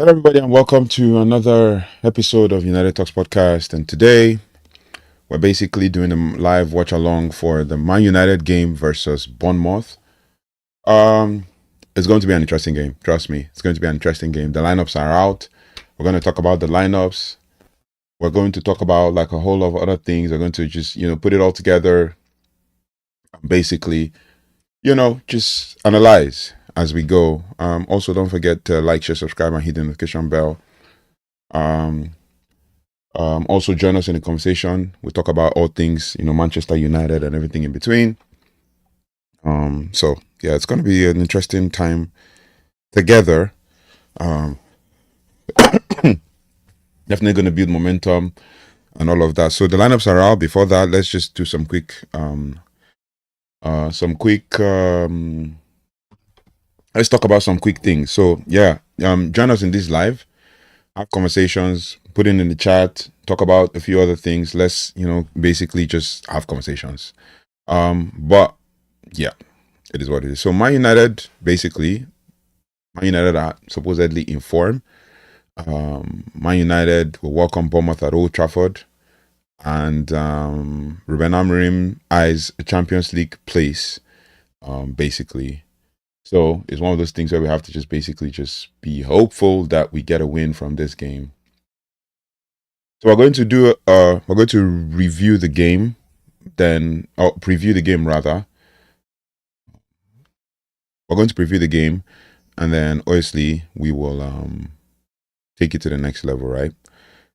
Hello, everybody, and welcome to another episode of United Talks podcast. And today, we're basically doing a live watch along for the Man United game versus Bournemouth. Um, it's going to be an interesting game. Trust me, it's going to be an interesting game. The lineups are out. We're going to talk about the lineups. We're going to talk about like a whole lot of other things. We're going to just put it all together. Basically, just analyze as we go. Also, don't forget to like, share, subscribe, and hit the notification bell. Um, Also join us in the conversation. We'll talk about all things, Manchester United and everything in between. So yeah, it's gonna be an interesting time together. Um, Definitely gonna build momentum and all of that. So the lineups are out. Before that, let's just do some quick let's talk about some quick things. So yeah, join us in this live, have conversations, put it in the chat, talk about a few other things. Let's, basically just have conversations. But yeah, it is what it is. So Man United are supposedly in form. Man United will welcome Bournemouth at Old Trafford, and Rúben Amorim eyes a Champions League place. Basically, so it's one of those things where we have to just basically just be hopeful that we get a win from this game. So we're going to review the game, then preview the game rather. We're going to preview the game, and then obviously we will take it to the next level, right?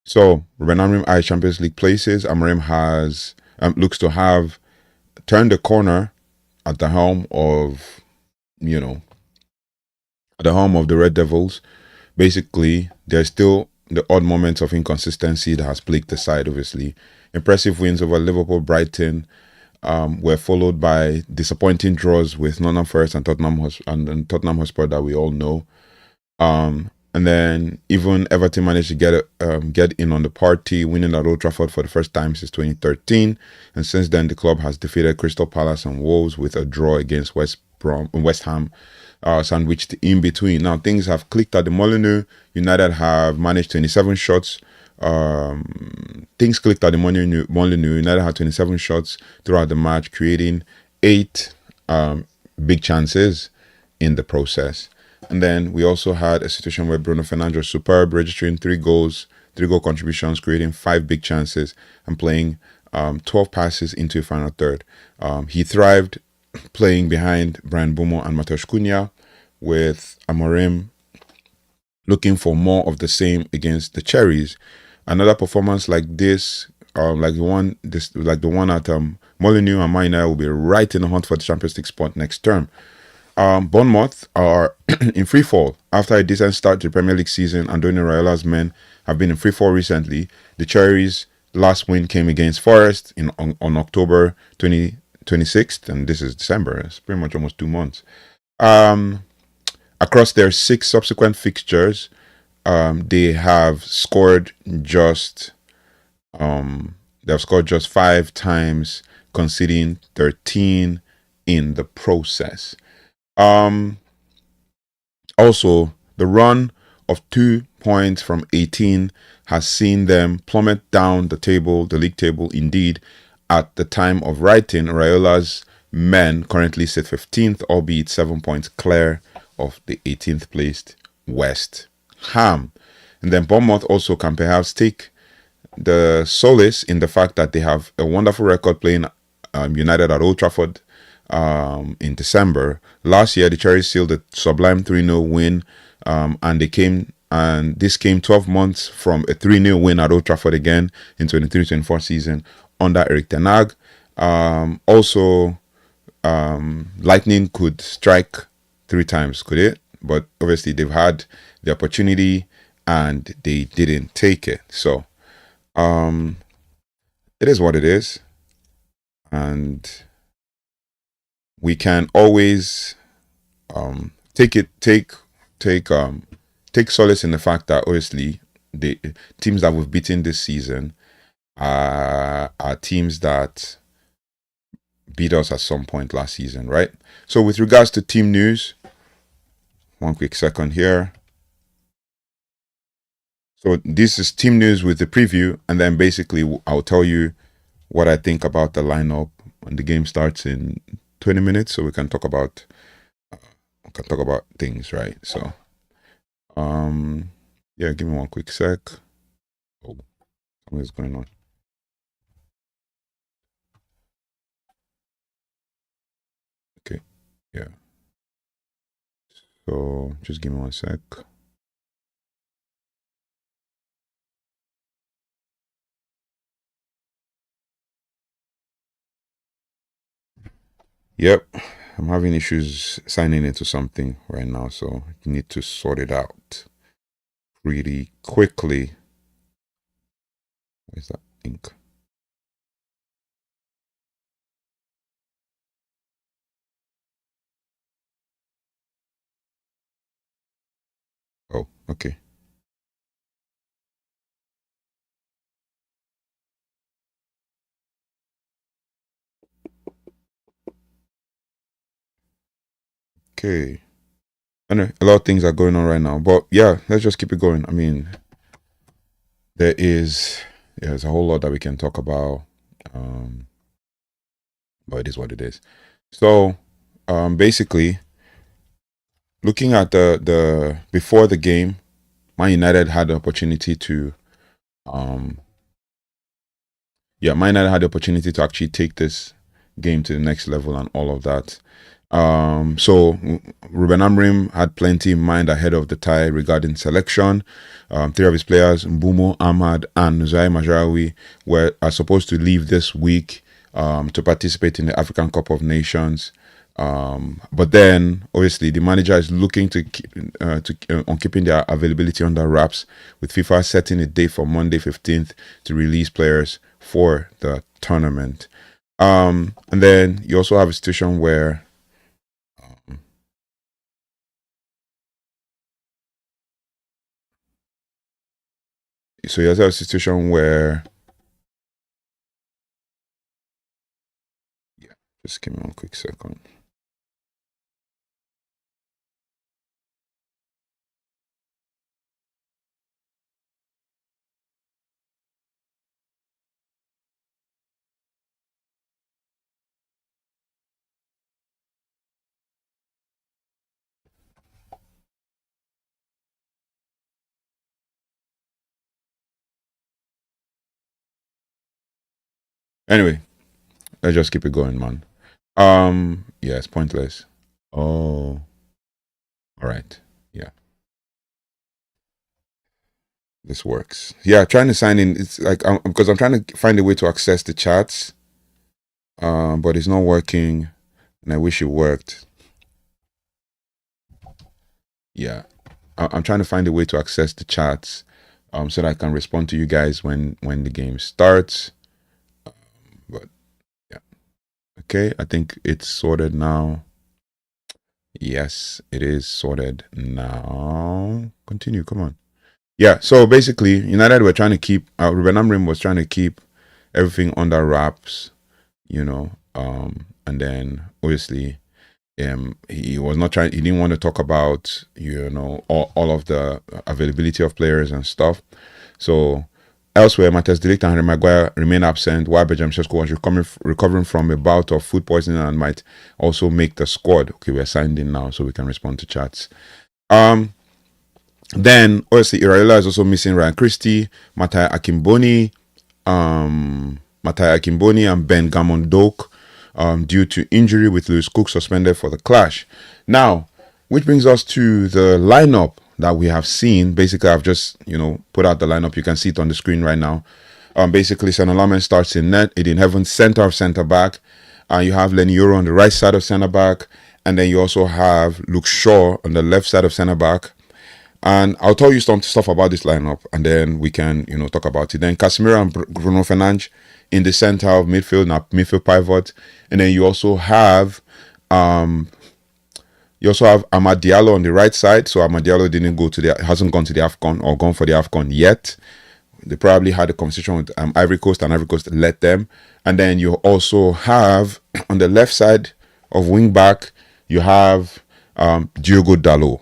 So Rúben Amorim eyes Champions League places. Amorim has looks to have turned the corner at the helm of the Red Devils. Basically, there's still the odd moments of inconsistency that has plagued the side. Obviously, impressive wins over Liverpool, Brighton. Were followed by disappointing draws with Nottingham Forest and Tottenham Hotspur that we all know. And then even Everton managed to get in on the party, winning at Old Trafford for the first time since 2013. And since then, the club has defeated Crystal Palace and Wolves with a draw against West Ham, sandwiched in between. Now, things have clicked at the Molineux. United have managed 27 shots. Things clicked at the Molineux. United had 27 shots throughout the match, creating 8 big chances in the process. And then we also had a situation where Bruno Fernandes was superb, registering 3 goal contributions, creating 5 big chances, and playing 12 passes into a final third. He thrived playing behind Mbeumo and Mbeumo Cunha, with Amorim looking for more of the same against the Cherries. Another performance like this, like the one at Molineux and Man United, will be right in the hunt for the Champions League spot next term. Bournemouth are in free fall after a decent start to the Premier League season. Andoni Raiola's men have been in free fall recently. The Cherries' last win came against Forest on October 26th, and this is December. It's pretty much almost 2 months. Across their 6 subsequent fixtures, they have scored just 5 times, conceding 13 in the process. Also, the run of 2 points from 18 has seen them plummet down the league table. Indeed, at the time of writing, Raiola's men currently sit 15th, albeit 7 points clear of the 18th placed West Ham. And then Bournemouth also can perhaps take the solace in the fact that they have a wonderful record playing United at Old Trafford in December. Last year, the Cherries sealed a sublime 3-0 win, and this came 12 months from a 3-0 win at Old Trafford again in 23-24 season under Erik ten Hag. Also, lightning could strike 3 times, could it? But obviously, they've had the opportunity and they didn't take it. So, it is what it is, and we can always take solace in the fact that obviously the teams that we've beaten this season are teams that beat us at some point last season, right? So with regards to team news, one quick second here. So this is team news with the preview, and then basically I'll tell you what I think about the lineup when the game starts in 20 minutes, so we can talk about things, right? So, yeah, give me one quick sec. Oh, something's going on. Okay, yeah. So just give me one sec. Yep, I'm having issues signing into something right now, so I need to sort it out pretty quickly. Where's that ink? Oh, okay. Okay. I know a lot of things are going on right now, but yeah, let's just keep it going. I mean, there's a whole lot that we can talk about, but it is what it is. So, basically, looking at the before the game, Man United had the opportunity to, um, Man United had the opportunity to actually take this game to the next level and all of that. So Rúben Amorim had plenty in mind ahead of the tie regarding selection. Three of his players, Mbeumo, Ahmad, and Mbeumo Mazraoui, are supposed to leave this week to participate in the African Cup of Nations. But then, obviously, the manager is looking to on keeping their availability under wraps, with FIFA setting a date for Monday 15th to release players for the tournament. And then you also have a situation where so you also have a situation where just give me one quick second. Anyway, let's just keep it going, man. Yeah, it's pointless. Oh, all right. Yeah, this works. Yeah, trying to sign in. It's like because I'm trying to find a way to access the chats, but it's not working, and I wish it worked. Yeah, I'm trying to find a way to access the chats, so that I can respond to you guys when the game starts. But yeah, okay. I think it's sorted now. Yes, it is sorted now. Continue. Come on. Yeah. So basically, United were trying to keep. Rúben Amorim was trying to keep everything under wraps, and then obviously he was not trying, he didn't want to talk about all of the availability of players and stuff. So elsewhere, Matthias de Ligt and Harry Maguire remain absent, while Benjamin Sesko was recovering from a bout of food poisoning and might also make the squad. Okay, we're signed in now, so we can respond to chats. Then obviously Iraola is also missing Ryan Christie, Matai Akimboni, and Ben Gamondok, due to injury, with Lewis Cook suspended for the clash. Now, which brings us to the lineup that we have seen. Basically, I've just put out the lineup. You can see it on the screen right now. Basically, Senna Lamen starts in net. Eden Heaven, center of centre back. You have Lenny Yoro on the right side of centre back, and then you also have Luke Shaw on the left side of centre back. And I'll tell you some stuff about this lineup, and then we can, talk about it. Then Casemiro and Bruno Fernandes in the center of midfield, now midfield pivot, and then you also have Amad Diallo on the right side. So Amad Diallo hasn't gone to the AFCON or gone for the AFCON yet. They probably had a conversation with Ivory Coast, and Ivory Coast let them. And then you also have on the left side of wing back, you have Diogo Dalot.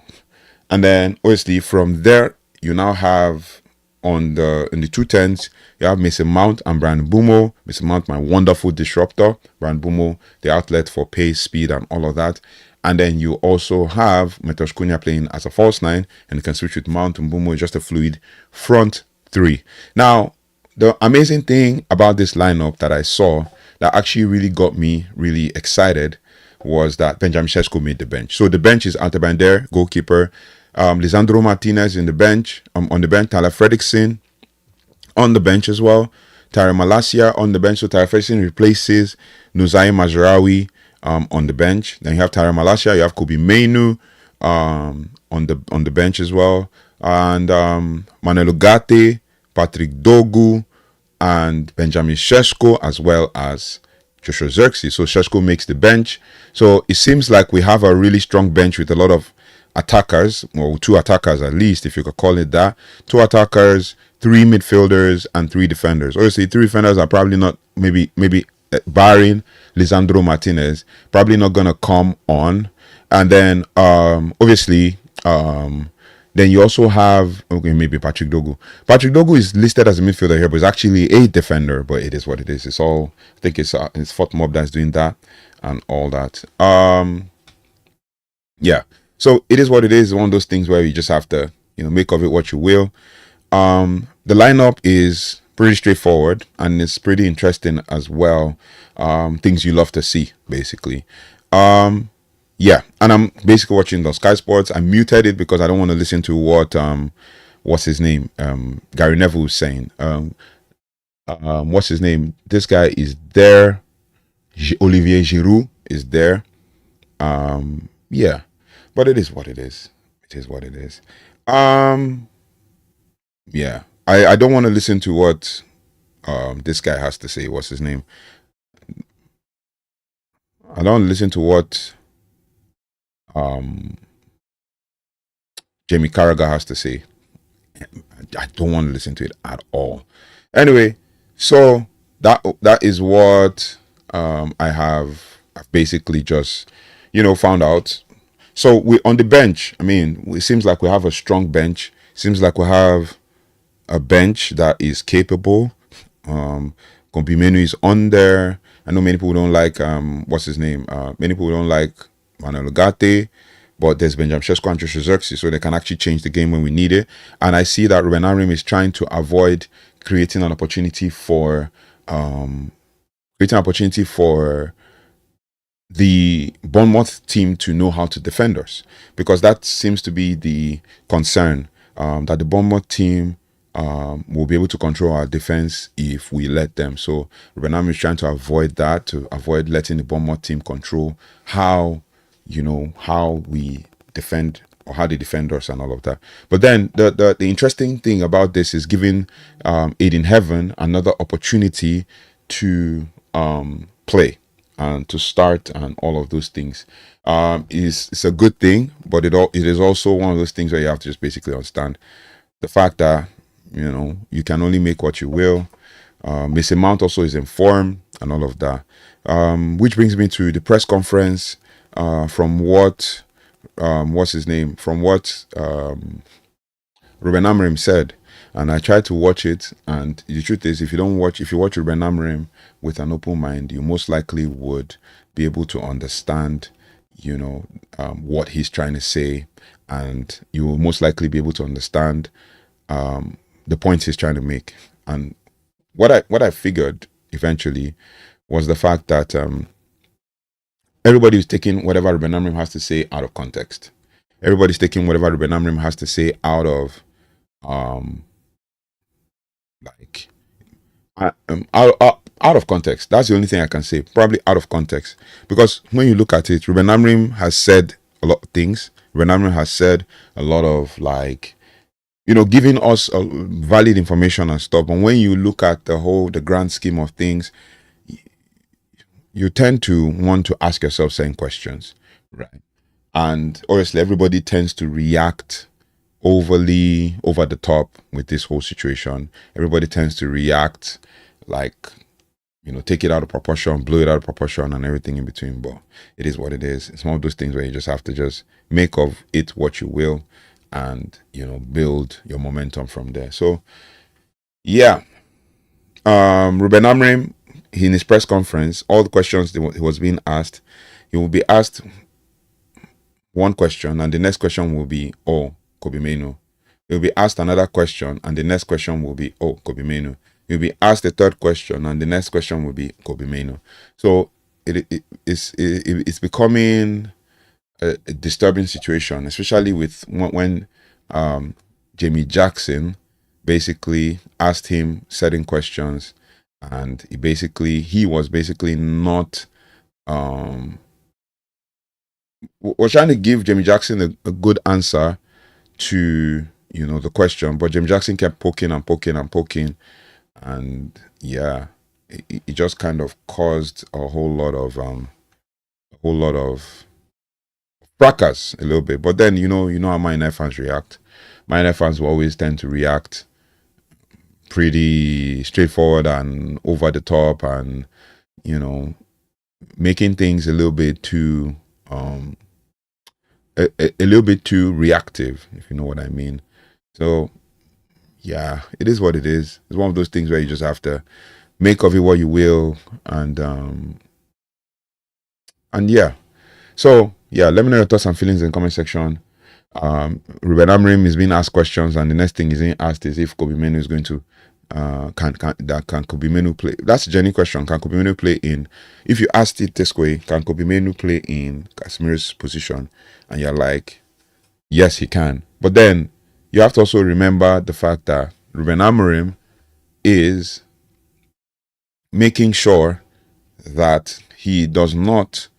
And then obviously from there, you now have on the in the 210s, you have Mason Mount and Bryan Mbeumo. Mason Mount, my wonderful disruptor. Bryan Mbeumo, the outlet for pace, speed, and all of that. And then you also have Mbeumo Cunha playing as a false nine, and you can switch with Mount and Mbeumo, just a fluid front three. Now, the amazing thing about this lineup that I saw that actually really got me really excited was that Benjamin Sesko made the bench. So the bench is Altabander, goalkeeper, Lisandro Martinez in the bench, on the bench, Tyler Fredrickson on the bench as well, Tyrell Malacia on the bench. So Tyler Fredrickson replaces Mbeumo Mazraoui on the bench. Then you have Tyrell Malacia, you have Kobe Mainoo on the bench as well, and Manuel Ugarte, Patrick Dogu, and Benjamin Sesko, as well as Joshua Zirkzee. So Sesko makes the bench. So it seems like we have a really strong bench with a lot of attackers, or two attackers at least, if you could call it that. Two attackers, three midfielders, and three defenders. Obviously, three defenders are probably not, maybe barring Lisandro Martinez, probably not gonna come on. And then obviously then you also have, okay, maybe Patrick Dogu. Patrick Dogu is listed as a midfielder here, but it's actually a defender. But it is what it is. It's all, I think it's Fort Mob that's doing that and all that. Yeah. So it is what it is. It's one of those things where you just have to, make of it what you will. The lineup is pretty straightforward and it's pretty interesting as well. Things you love to see, basically. Yeah, and I'm basically watching the Sky Sports. I muted it because I don't want to listen to what what's his name, Gary Neville was saying. What's his name? This guy is there. Olivier Giroud is there. Yeah, but it is what it is. It is what it is. Yeah, I don't want to listen to what this guy has to say. What's his name? I don't listen to what Jamie Carragher has to say. I don't want to listen to it at all. Anyway, so that is what I've basically just found out. So we on the bench. I mean, it seems like we have a strong bench. Seems like we have a bench that is capable. Kobe Mainoo is on there. I know many people don't like what's his name. Many people don't like Manuel Ugarte, but there's Benjamin Sesko and Joshua Zirkzee, so they can actually change the game when we need it. And I see that Rúben Amorim is trying to avoid creating an opportunity for the Bournemouth team to know how to defend us, because that seems to be the concern, that the Bournemouth team will be able to control our defense if we let them. So Rúben Amorim is trying to avoid that, to avoid letting the Bournemouth team control how we defend, or how they defend us and all of that. But then the interesting thing about this is giving Aiden Heaven another opportunity to play and to start and all of those things. It's a good thing, but it is also one of those things where you have to just basically understand the fact that you can only make what you will. Mason Mount also is in form and all of that, which brings me to the press conference. From what what's his name? From what Rúben Amorim said, and I tried to watch it. And the truth is, if you watch Rúben Amorim with an open mind, you most likely would be able to understand, what he's trying to say, and you will most likely be able to understand the points he's trying to make. And what I figured eventually was the fact that everybody is taking whatever Rúben Amorim has to say out of context. Everybody's taking whatever Rúben Amorim has to say out of out of context. That's the only thing I can say. Probably out of context, because when you look at it, Rúben Amorim has said a lot of things. Rúben Amorim has said a lot of giving us valid information and stuff. But when you look at the grand scheme of things, you tend to want to ask yourself certain questions, right? And obviously, everybody tends to react overly over the top with this whole situation. Everybody tends to react take it out of proportion, blow it out of proportion, and everything in between. But it is what it is. It's one of those things where you just have to just make of it what you will. and build your momentum from there. So yeah, Rúben Amorim, in his press conference, all the questions he was being asked, he will be asked one question, and the next question will be, oh, Kobbie Mainoo. He'll be asked another question, and the next question will be, oh, Kobbie Mainoo. He'll be asked a third question, and the next question will be Kobbie Mainoo. So it's becoming a disturbing situation, especially with when Jamie Jackson basically asked him certain questions, and he was basically not was trying to give Jamie Jackson a good answer to the question, but Jamie Jackson kept poking and poking and poking, and yeah, it just kind of caused a whole lot of fracas a little bit. But then you know how my United fans react. My United fans will always tend to react pretty straightforward and over the top, and making things a little bit too a little bit too reactive, if you know what I mean. So yeah, it is what it is. It's one of those things where you just have to make of it what you will, and yeah. So yeah, let me know your thoughts and feelings in the comment section. Rúben Amorim is being asked questions, and the next thing he's being asked is if Kobbie Mainoo is going to can Kobbie Mainoo play? That's a genuine question. Can Kobbie Mainoo play in? If you asked it this way, can Kobbie Mainoo play in Casemiro's position? And you're like, yes, he can. But then you have to also remember the fact that Rúben Amorim is making sure that he does not,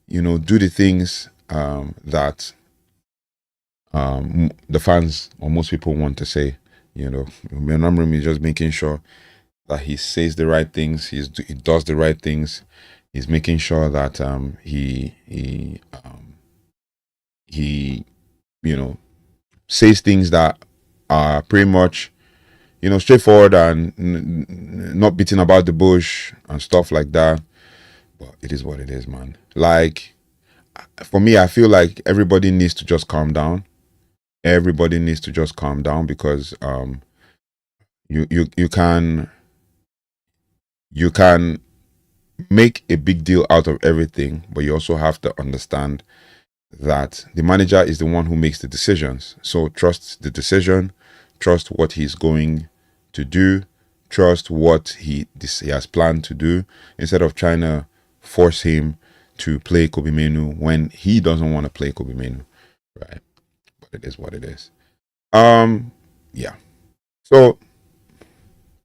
do the things that the fans or most people want to say. Rúben Amorim is just making sure that he says the right things, he does the right things. He's making sure that he says things that are pretty much straightforward and not beating about the bush and stuff like that. But it is what it is, man. Like, for me, I feel like everybody needs to just calm down. Everybody needs to just calm down, because you can make a big deal out of everything, but you also have to understand that the manager is the one who makes the decisions. So trust the decision, trust what he's going to do, trust what he has planned to do, instead of trying to force him to play Kobbie Mainoo when he doesn't want to play Kobbie Mainoo, right? But it is what it is. Yeah. So,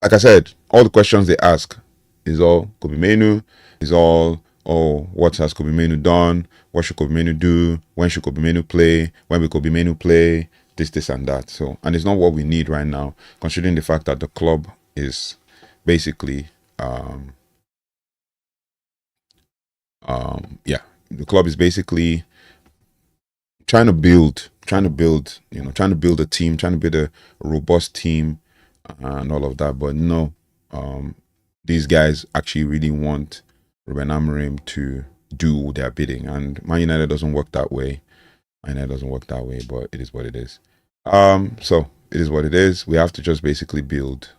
like I said, all the questions they ask is all Kobbie Mainoo, is all, oh, what has Kobbie Mainoo done? What should Kobbie Mainoo do? When should Kobbie Mainoo play? When will Kobbie Mainoo play? This, and that. So, and it's not what we need right now, considering the fact that the club is basically, the club is basically trying to build, a team, trying to build a robust team, and all of that. But no, these guys actually really want Rúben Amorim to do their bidding, and Man United doesn't work that way. But it is what it is. So it is what it is. We have to just basically build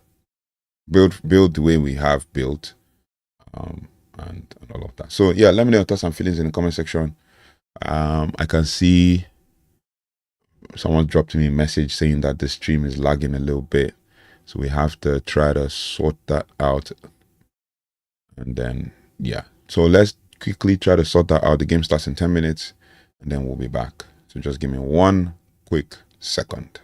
the way we have built, and all of that. So yeah, let me know your thoughts and feelings in the comment section. I can see someone dropped me a message saying that the stream is lagging a little bit, so we have to try to sort that out. And then yeah, so let's quickly try to sort that out. The game starts in 10 minutes, and then we'll be back. So just give me one quick second.